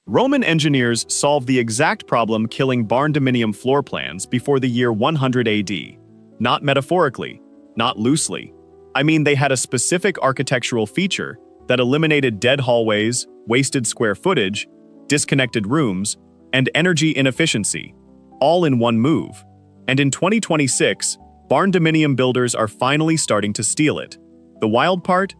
Roman engineers solved the exact problem killing barndominium floor plans before the year 100 AD. Not metaphorically, not loosely. I mean, they had a specific architectural feature that eliminated dead hallways, wasted square footage, disconnected rooms, and energy inefficiency, all in one move. And in 2026, barndominium builders are finally starting to steal it. The wild part?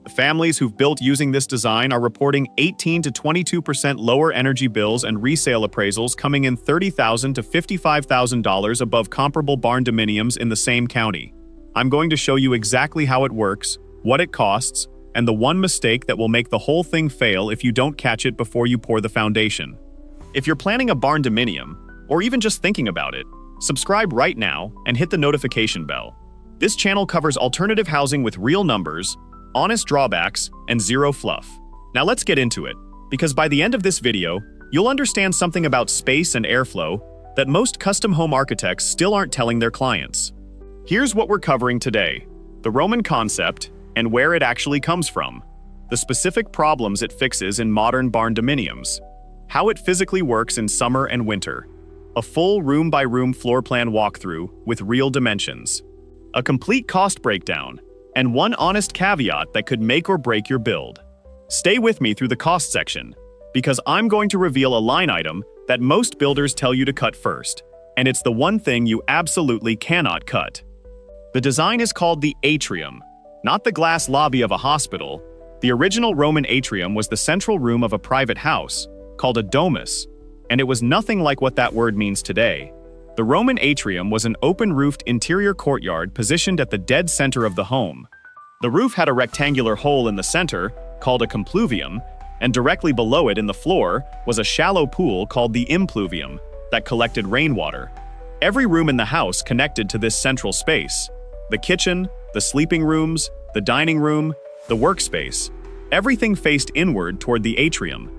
The families who've built using this design are reporting 18 to 22% lower energy bills and resale appraisals coming in $30,000 to $55,000 above comparable barndominiums in the same county. I'm going to show you exactly how it works, what it costs, and the one mistake that will make the whole thing fail if you don't catch it before you pour the foundation. If you're planning a barndominium, or even just thinking about it, subscribe right now and hit the notification bell. This channel covers alternative housing with real numbers, honest drawbacks, and zero fluff. Now let's get into it, because by the end of this video, you'll understand something about space and airflow that most custom home architects still aren't telling their clients. Here's what we're covering today: the Roman concept and where it actually comes from, the specific problems it fixes in modern barndominiums, how it physically works in summer and winter, a full room-by-room floor plan walkthrough with real dimensions, a complete cost breakdown, and one honest caveat that could make or break your build. Stay with me through the cost section, because I'm going to reveal a line item that most builders tell you to cut first, and it's the one thing you absolutely cannot cut. The design is called the atrium, not the glass lobby of a hospital. The original Roman atrium was the central room of a private house, called a domus, and it was nothing like what that word means today. The Roman atrium was an open-roofed interior courtyard positioned at the dead center of the home. The roof had a rectangular hole in the center, called a compluvium, and directly below it in the floor was a shallow pool called the impluvium that collected rainwater. Every room in the house connected to this central space. The kitchen, the sleeping rooms, the dining room, the workspace. Everything faced inward toward the atrium.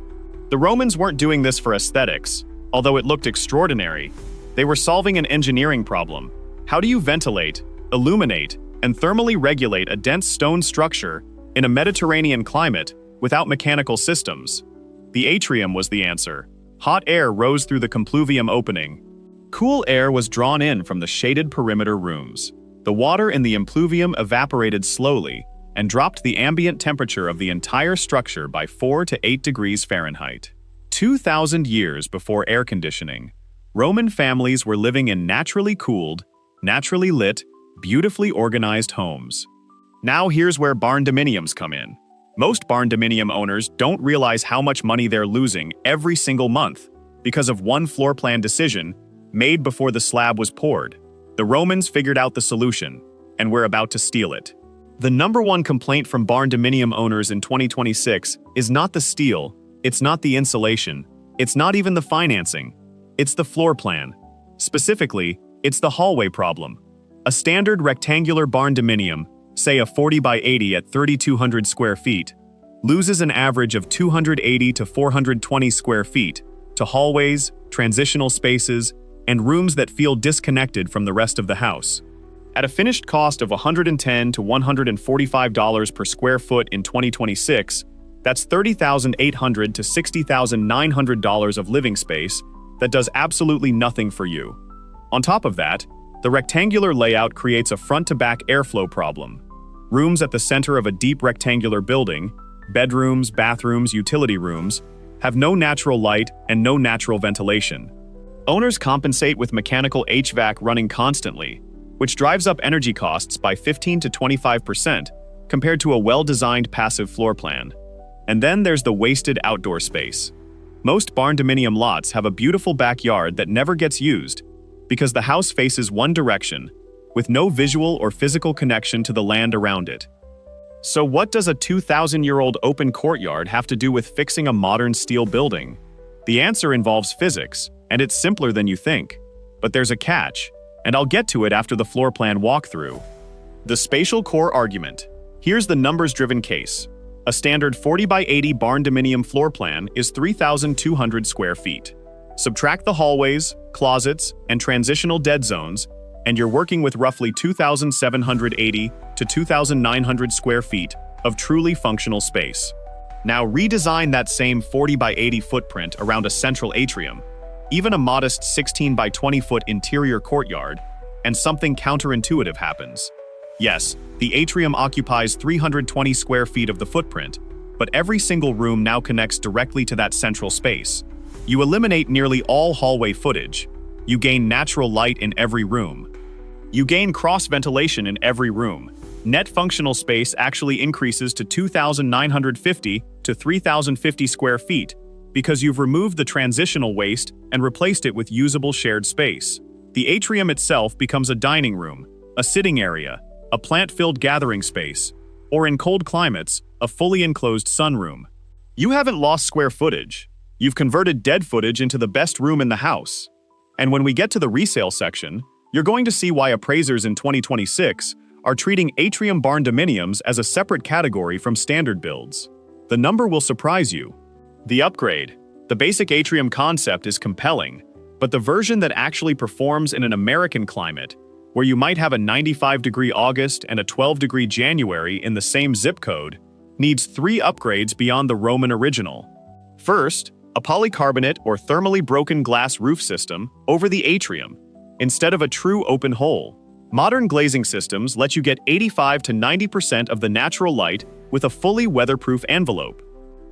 The Romans weren't doing this for aesthetics, although it looked extraordinary. They were solving an engineering problem. How do you ventilate, illuminate, and thermally regulate a dense stone structure in a Mediterranean climate without mechanical systems? The atrium was the answer. Hot air rose through the compluvium opening. Cool air was drawn in from the shaded perimeter rooms. The water in the impluvium evaporated slowly and dropped the ambient temperature of the entire structure by 4 to 8 degrees Fahrenheit. 2,000 years before air conditioning, Roman families were living in naturally cooled, naturally lit, beautifully organized homes. Now here's where barndominiums come in. Most barndominium owners don't realize how much money they're losing every single month because of one floor plan decision made before the slab was poured. The Romans figured out the solution, and we're about to steal it. The number one complaint from barndominium owners in 2026 is not the steel, it's not the insulation, it's not even the financing. It's the floor plan. Specifically, it's the hallway problem. A standard rectangular barndominium, say a 40 by 80 at 3,200 square feet, loses an average of 280 to 420 square feet to hallways, transitional spaces, and rooms that feel disconnected from the rest of the house. At a finished cost of $110 to $145 per square foot in 2026, that's $30,800 to $60,900 of living space that does absolutely nothing for you. On top of that, the rectangular layout creates a front-to-back airflow problem. Rooms at the center of a deep rectangular building, bedrooms, bathrooms, utility rooms, have no natural light and no natural ventilation. Owners compensate with mechanical HVAC running constantly, which drives up energy costs by 15 to 25% compared to a well-designed passive floor plan. And then there's the wasted outdoor space. Most barndominium lots have a beautiful backyard that never gets used because the house faces one direction, with no visual or physical connection to the land around it. So what does a 2,000-year-old open courtyard have to do with fixing a modern steel building? The answer involves physics, and it's simpler than you think. But there's a catch, and I'll get to it after the floor plan walkthrough. The spatial core argument. Here's the numbers-driven case. A standard 40 by 80 barndominium floor plan is 3,200 square feet. Subtract the hallways, closets, and transitional dead zones, and you're working with roughly 2,780 to 2,900 square feet of truly functional space. Now redesign that same 40 by 80 footprint around a central atrium, even a modest 16 by 20 foot interior courtyard, and something counterintuitive happens. Yes, the atrium occupies 320 square feet of the footprint, but every single room now connects directly to that central space. You eliminate nearly all hallway footage. You gain natural light in every room. You gain cross-ventilation in every room. Net functional space actually increases to 2,950 to 3,050 square feet because you've removed the transitional waste and replaced it with usable shared space. The atrium itself becomes a dining room, a sitting area, a plant-filled gathering space, or in cold climates, a fully enclosed sunroom. You haven't lost square footage. You've converted dead footage into the best room in the house. And when we get to the resale section, you're going to see why appraisers in 2026 are treating atrium barndominiums as a separate category from standard builds. The number will surprise you. The upgrade. The basic atrium concept is compelling, but the version that actually performs in an American climate, where you might have a 95-degree August and a 12-degree January in the same zip code, needs 3 upgrades beyond the Roman original. First, a polycarbonate or thermally broken glass roof system over the atrium, instead of a true open hole. Modern glazing systems let you get 85 to 90% of the natural light with a fully weatherproof envelope.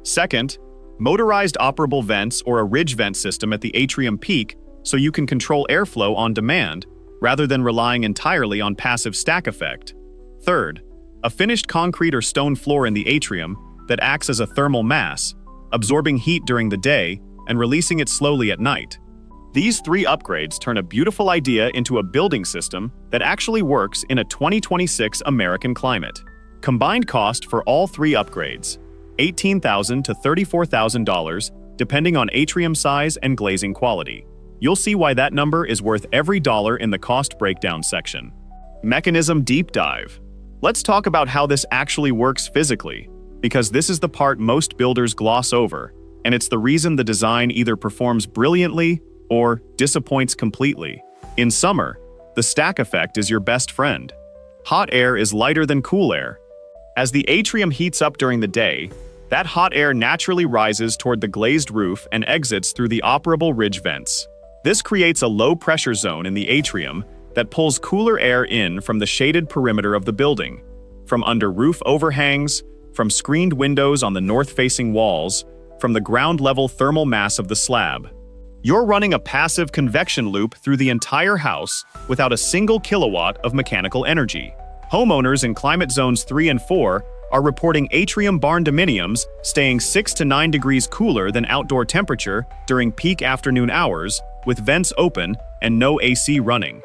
Second, motorized operable vents or a ridge vent system at the atrium peak so you can control airflow on demand rather than relying entirely on passive stack effect. Third, a finished concrete or stone floor in the atrium that acts as a thermal mass, absorbing heat during the day and releasing it slowly at night. These 3 upgrades turn a beautiful idea into a building system that actually works in a 2026 American climate. Combined cost for all 3 upgrades, $18,000 to $34,000, depending on atrium size and glazing quality. You'll see why that number is worth every dollar in the cost breakdown section. Mechanism deep dive. Let's talk about how this actually works physically, because this is the part most builders gloss over, and it's the reason the design either performs brilliantly or disappoints completely. In summer, the stack effect is your best friend. Hot air is lighter than cool air. As the atrium heats up during the day, that hot air naturally rises toward the glazed roof and exits through the operable ridge vents. This creates a low-pressure zone in the atrium that pulls cooler air in from the shaded perimeter of the building, from under roof overhangs, from screened windows on the north-facing walls, from the ground-level thermal mass of the slab. You're running a passive convection loop through the entire house without a single kilowatt of mechanical energy. Homeowners in climate zones 3 and 4 are reporting atrium barndominiums staying 6 to 9 degrees cooler than outdoor temperature during peak afternoon hours, with vents open and no AC running.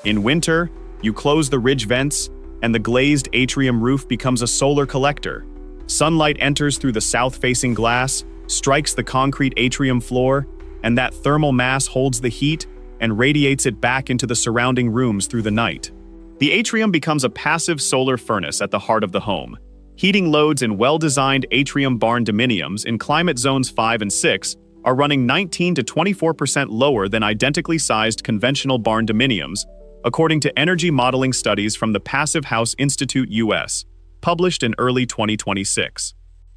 In winter, you close the ridge vents, and the glazed atrium roof becomes a solar collector. Sunlight enters through the south-facing glass, strikes the concrete atrium floor, and that thermal mass holds the heat and radiates it back into the surrounding rooms through the night. The atrium becomes a passive solar furnace at the heart of the home. Heating loads in well-designed atrium barndominiums in climate zones 5 and 6 are running 19 to 24% lower than identically sized conventional barndominiums, according to energy modeling studies from the Passive House Institute US, published in early 2026.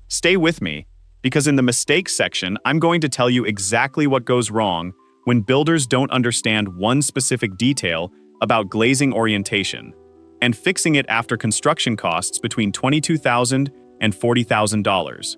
Stay with me, because in the mistakes section, I'm going to tell you exactly what goes wrong when builders don't understand one specific detail about glazing orientation, and fixing it after construction costs between $22,000 and $40,000.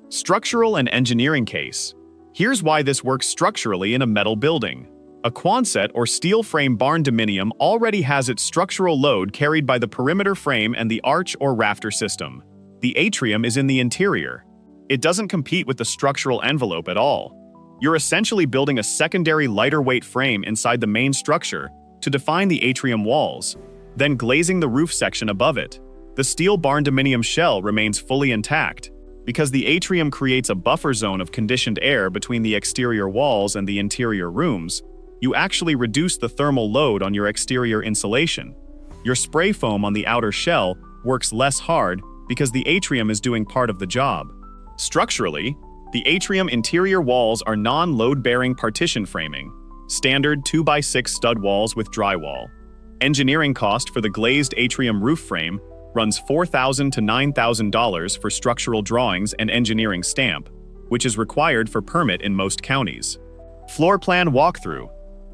Structural and engineering case. Here's why this works structurally in a metal building. A Quonset or steel frame barndominium already has its structural load carried by the perimeter frame and the arch or rafter system. The atrium is in the interior. It doesn't compete with the structural envelope at all. You're essentially building a secondary lighter weight frame inside the main structure to define the atrium walls, then glazing the roof section above it. The steel barndominium shell remains fully intact, because the atrium creates a buffer zone of conditioned air between the exterior walls and the interior rooms. You actually reduce the thermal load on your exterior insulation. Your spray foam on the outer shell works less hard because the atrium is doing part of the job. Structurally, the atrium interior walls are non-load-bearing partition framing, standard 2x6 stud walls with drywall. Engineering cost for the glazed atrium roof frame runs $4,000 to $9,000 for structural drawings and engineering stamp, which is required for permit in most counties. Floor plan walkthrough.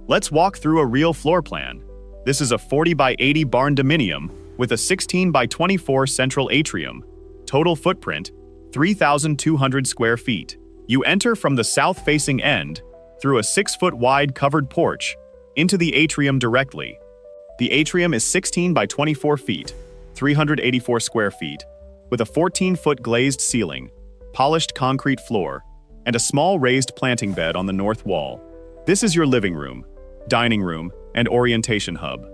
Let's walk through a real floor plan. This is a 40 by 80 barndominium with a 16 by 24 central atrium. Total footprint, 3,200 square feet. You enter from the south-facing end, through a 6-foot wide covered porch, into the atrium directly. The atrium is 16 by 24 feet, 384 square feet, with a 14-foot glazed ceiling, polished concrete floor, and a small raised planting bed on the north wall. This is your living room, dining room, and orientation hub.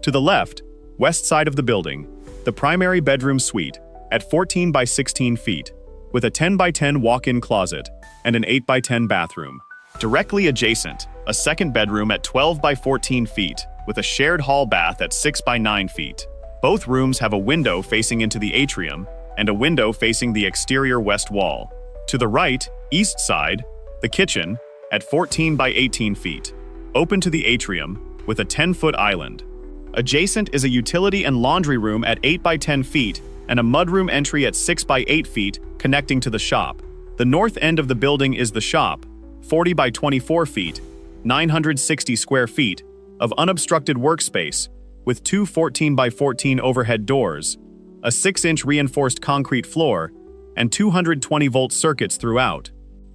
To the left, west side of the building, the primary bedroom suite at 14 by 16 feet, with a 10 by 10 walk-in closet and an 8 by 10 bathroom. Directly adjacent, a second bedroom at 12 by 14 feet, with a shared hall bath at 6 by 9 feet. Both rooms have a window facing into the atrium and a window facing the exterior west wall. To the right, east side, the kitchen, at 14 by 18 feet, open to the atrium with a 10-foot island. Adjacent is a utility and laundry room at 8 by 10 feet and a mudroom entry at 6 by 8 feet connecting to the shop. The north end of the building is the shop, 40 by 24 feet, 960 square feet of unobstructed workspace with two 14 by 14 overhead doors, a 6-inch reinforced concrete floor, and 220-volt circuits throughout.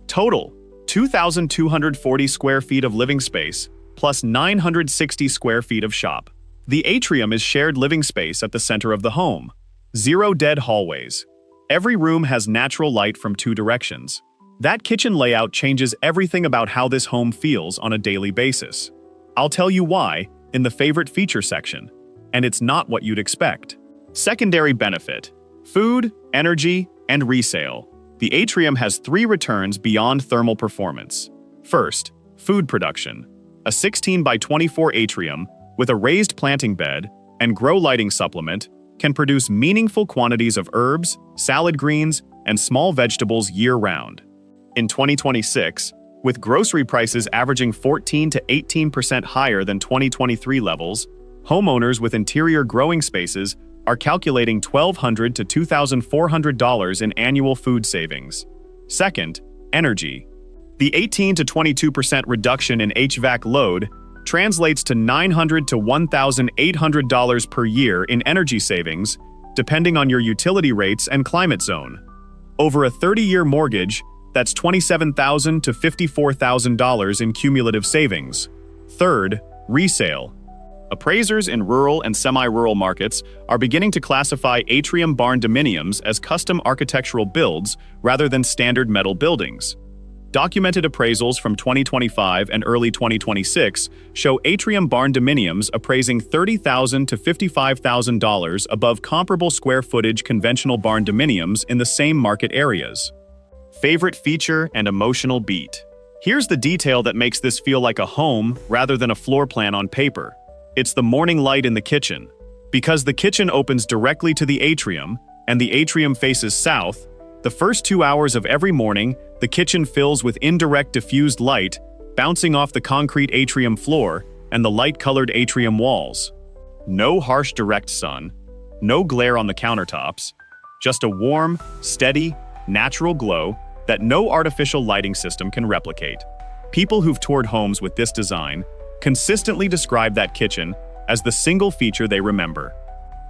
Total, 2,240 square feet of living space, plus 960 square feet of shop. The atrium is shared living space at the center of the home. 0 dead hallways. Every room has natural light from 2 directions. That kitchen layout changes everything about how this home feels on a daily basis. I'll tell you why in the favorite feature section, and it's not what you'd expect. Secondary benefit: food, energy, and resale. The atrium has 3 returns beyond thermal performance. First, food production. A 16 by 24 atrium with a raised planting bed and grow lighting supplement can produce meaningful quantities of herbs, salad greens, and small vegetables year-round. In 2026, with grocery prices averaging 14% to 18% higher than 2023 levels, homeowners with interior growing spaces are calculating $1,200 to $2,400 in annual food savings. Second, energy. The 18% to 22% reduction in HVAC load translates to $900 to $1,800 per year in energy savings, depending on your utility rates and climate zone. Over a 30-year mortgage, that's $27,000 to $54,000 in cumulative savings. Third, resale. Appraisers in rural and semi-rural markets are beginning to classify atrium barndominiums as custom architectural builds rather than standard metal buildings. Documented appraisals from 2025 and early 2026 show atrium barndominiums appraising $30,000 to $55,000 above comparable square footage conventional barndominiums in the same market areas. Favorite feature and emotional beat. Here's the detail that makes this feel like a home rather than a floor plan on paper. It's the morning light in the kitchen. Because the kitchen opens directly to the atrium, and the atrium faces south, the first 2 hours of every morning, the kitchen fills with indirect diffused light, bouncing off the concrete atrium floor and the light-colored atrium walls. No harsh direct sun, no glare on the countertops, just a warm, steady, natural glow that no artificial lighting system can replicate. People who've toured homes with this design consistently describe that kitchen as the single feature they remember.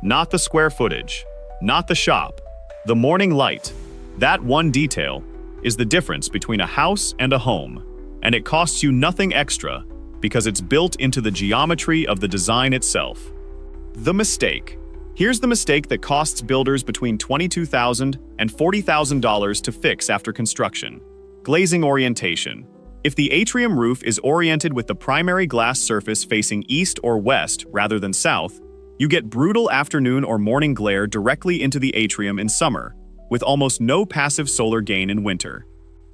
Not the square footage, not the shop, the morning light. That one detail is the difference between a house and a home, and it costs you nothing extra because it's built into the geometry of the design itself. The mistake. Here's the mistake that costs builders between $22,000 and $40,000 to fix after construction. Glazing orientation. If the atrium roof is oriented with the primary glass surface facing east or west rather than south, you get brutal afternoon or morning glare directly into the atrium in summer, with almost no passive solar gain in winter.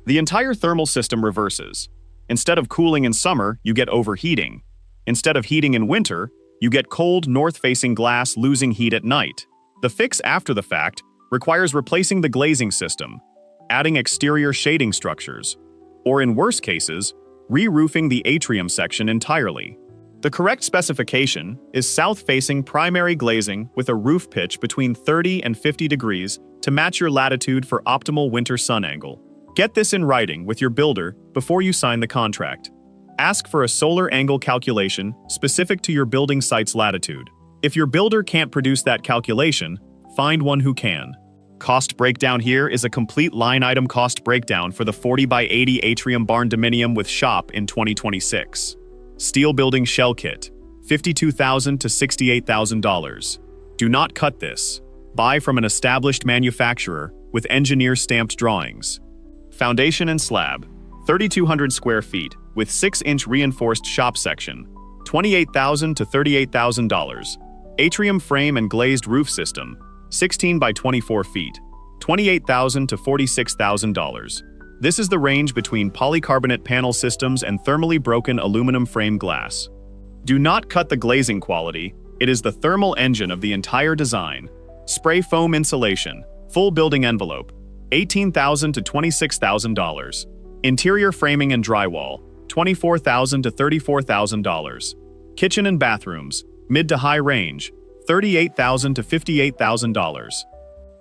The entire thermal system reverses. Instead of cooling in summer, you get overheating. Instead of heating in winter, you get cold north-facing glass losing heat at night. The fix after the fact requires replacing the glazing system, adding exterior shading structures, or in worse cases, re-roofing the atrium section entirely. The correct specification is south-facing primary glazing with a roof pitch between 30 and 50 degrees to match your latitude for optimal winter sun angle. Get this in writing with your builder before you sign the contract. Ask for a solar angle calculation specific to your building site's latitude. If your builder can't produce that calculation, find one who can. Cost breakdown here is a complete line item cost breakdown for the 40 by 80 atrium barndominium with shop in 2026. Steel building shell kit, $52,000 to $68,000. Do not cut this. Buy from an established manufacturer with engineer stamped drawings. Foundation and slab, 3,200 square feet with 6-inch reinforced shop section, $28,000 to $38,000. Atrium frame and glazed roof system, 16 by 24 feet, $28,000 to $46,000. This is the range between polycarbonate panel systems and thermally broken aluminum frame glass. Do not cut the glazing quality, it is the thermal engine of the entire design. Spray foam insulation, full building envelope, $18,000 to $26,000. Interior framing and drywall, $24,000 to $34,000. Kitchen and bathrooms, mid to high range, $38,000 to $58,000.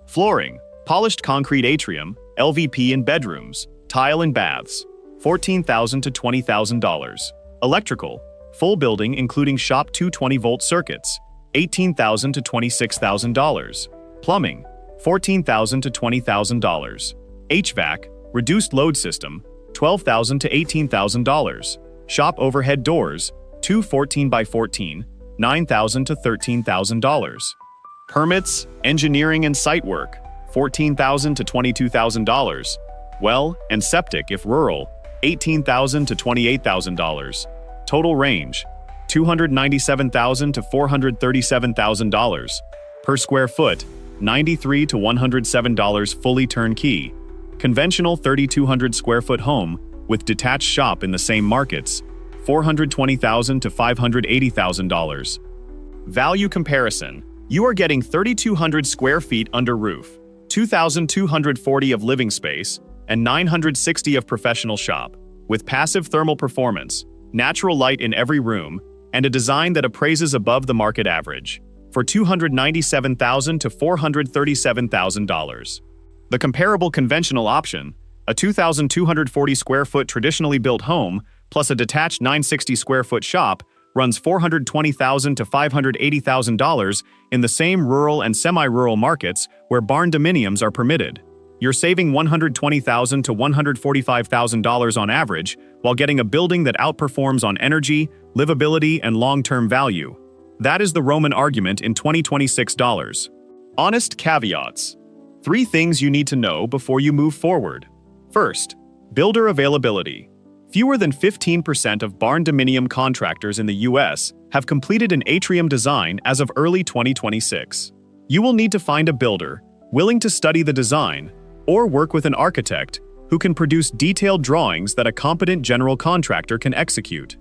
Flooring, polished concrete atrium, LVP in bedrooms, tile in baths, $14,000 to $20,000. Electrical, full building including shop 220-volt circuits, $18,000 to $26,000. Plumbing, $14,000 to $20,000. HVAC, reduced load system, $12,000 to $18,000. Shop overhead doors, 2 14 by 14, $9,000 to $13,000. Permits, engineering and site work, $14,000 to $22,000. Well and septic if rural, $18,000 to $28,000. Total range, $297,000 to $437,000. Per square foot, $93 to $107 fully turnkey. Conventional 3,200 square foot home with detached shop in the same markets, $420,000 to $580,000. Value comparison. You are getting 3,200 square feet under roof, 2,240 of living space, and 960 of professional shop, with passive thermal performance, natural light in every room, and a design that appraises above the market average, for $297,000 to $437,000. The comparable conventional option, a 2,240 square foot traditionally built home, plus a detached 960 square foot shop, runs $420,000 to $580,000 in the same rural and semi-rural markets where barndominiums are permitted. You're saving $120,000 to $145,000 on average while getting a building that outperforms on energy, livability, and long-term value. That is the Roman argument in 2026 dollars. Honest caveats. 3 things you need to know before you move forward. First, builder availability. Fewer than 15% of barndominium contractors in the US have completed an atrium design as of early 2026. You will need to find a builder willing to study the design or work with an architect who can produce detailed drawings that a competent general contractor can execute.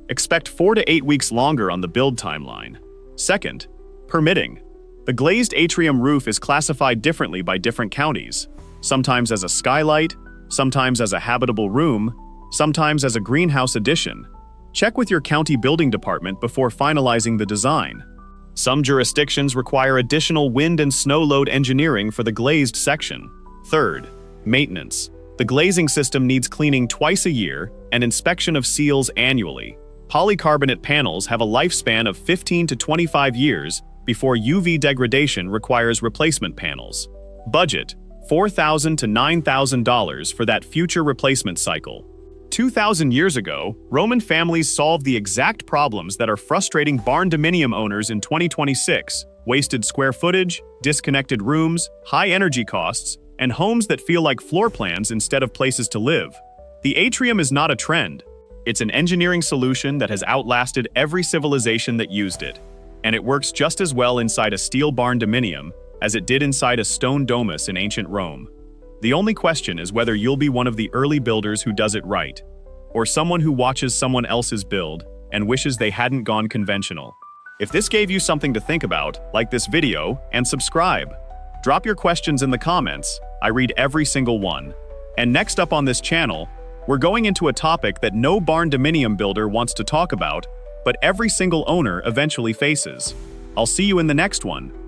Expect 4 to 8 weeks longer on the build timeline. Second, permitting. The glazed atrium roof is classified differently by different counties, sometimes as a skylight, sometimes as a habitable room, sometimes as a greenhouse addition. Check with your county building department before finalizing the design. Some jurisdictions require additional wind and snow load engineering for the glazed section. Third, maintenance. The glazing system needs cleaning twice a year and inspection of seals annually. Polycarbonate panels have a lifespan of 15 to 25 years before UV degradation requires replacement panels. Budget, $4,000 to $9,000 for that future replacement cycle. 2,000 years ago, Roman families solved the exact problems that are frustrating barndominium owners in 2026: wasted square footage, disconnected rooms, high energy costs, and homes that feel like floor plans instead of places to live. The atrium is not a trend. It's an engineering solution that has outlasted every civilization that used it, and it works just as well inside a steel barndominium as it did inside a stone domus in ancient Rome. The only question is whether you'll be one of the early builders who does it right, or someone who watches someone else's build and wishes they hadn't gone conventional. If this gave you something to think about, like this video and subscribe. Drop your questions in the comments. I read every single one. And next up on this channel, we're going into a topic that no barndominium builder wants to talk about: but every single owner eventually faces. I'll see you in the next one.